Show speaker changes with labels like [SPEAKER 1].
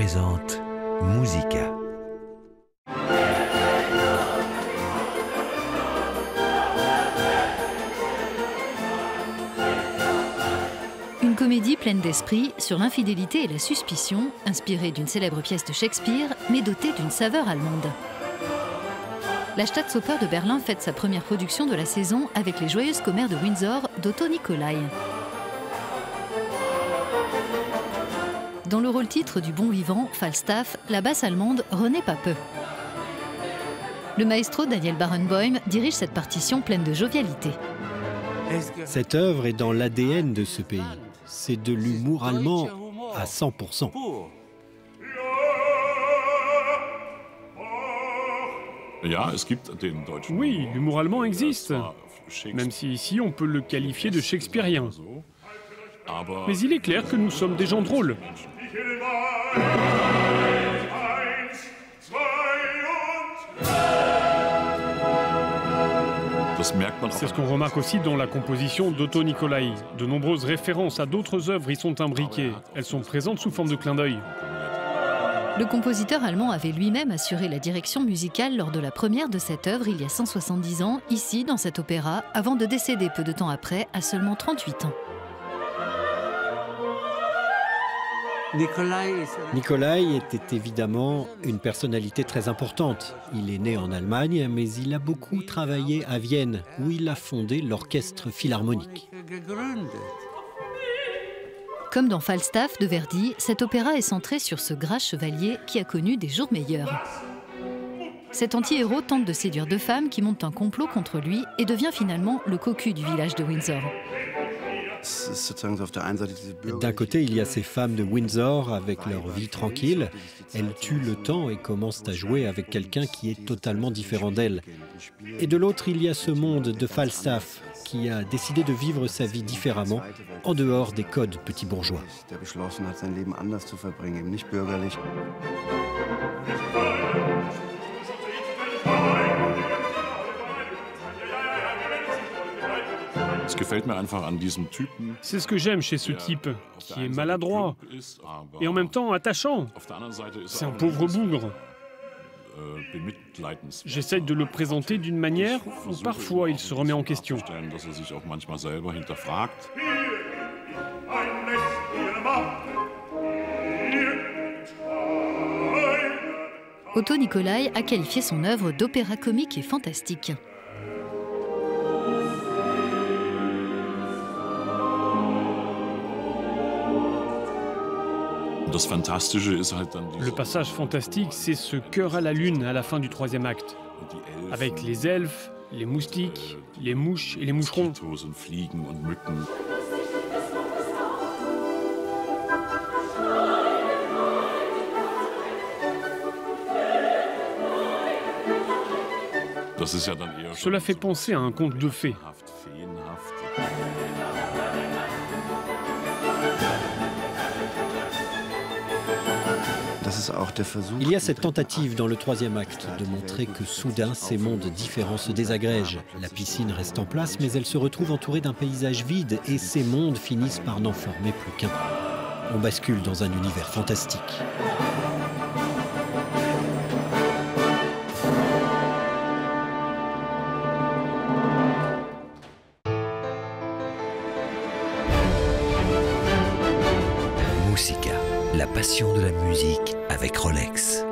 [SPEAKER 1] présente Musica.
[SPEAKER 2] Une comédie pleine d'esprit sur l'infidélité et la suspicion, inspirée d'une célèbre pièce de Shakespeare, mais dotée d'une saveur allemande. La Staatsoper de Berlin fête sa première production de la saison avec les Joyeuses commères de Windsor d'Otto Nicolai. Dans le rôle titre du bon vivant, Falstaff, la basse allemande René Pape. Le maestro Daniel Barenboim dirige cette partition pleine de jovialité.
[SPEAKER 3] Cette œuvre est dans l'ADN de ce pays. C'est de l'humour allemand à 100%.
[SPEAKER 4] Oui, l'humour allemand existe, même si ici on peut le qualifier de shakespearien. Mais il est clair que nous sommes des gens drôles. C'est ce qu'on remarque aussi dans la composition d'Otto Nicolai. De nombreuses références à d'autres œuvres y sont imbriquées. Elles sont présentes sous forme de clin d'œil.
[SPEAKER 2] Le compositeur allemand avait lui-même assuré la direction musicale lors de la première de cette œuvre il y a 170 ans, ici dans cet opéra, avant de décéder peu de temps après, à seulement 38 ans.
[SPEAKER 3] Nicolai était évidemment une personnalité très importante. Il est né en Allemagne, mais il a beaucoup travaillé à Vienne, où il a fondé l'orchestre philharmonique.
[SPEAKER 2] Comme dans Falstaff de Verdi, cet opéra est centré sur ce gras chevalier qui a connu des jours meilleurs. Cet anti-héros tente de séduire deux femmes qui montent un complot contre lui et devient finalement le cocu du village de Windsor.
[SPEAKER 3] D'un côté, il y a ces femmes de Windsor avec leur vie tranquille. Elles tuent le temps et commencent à jouer avec quelqu'un qui est totalement différent d'elles. Et de l'autre, il y a ce monde de Falstaff qui a décidé de vivre sa vie différemment, en dehors des codes petits bourgeois.
[SPEAKER 4] C'est ce que j'aime chez ce type, qui est maladroit et en même temps attachant. C'est un pauvre bougre. J'essaye de le présenter d'une manière où parfois il se remet en question.
[SPEAKER 2] Otto Nicolai a qualifié son œuvre d'opéra comique et fantastique.
[SPEAKER 4] Le passage fantastique, c'est ce cœur à la lune à la fin du troisième acte, avec les elfes, les moustiques, les mouches et les moucherons. Cela fait penser à un conte de fées.
[SPEAKER 3] Il y a cette tentative dans le troisième acte de montrer que soudain ces mondes différents se désagrègent. La piscine reste en place, mais elle se retrouve entourée d'un paysage vide et ces mondes finissent par n'en former plus qu'un. On bascule dans un univers fantastique.
[SPEAKER 1] Musica, la passion de la musique avec Rolex.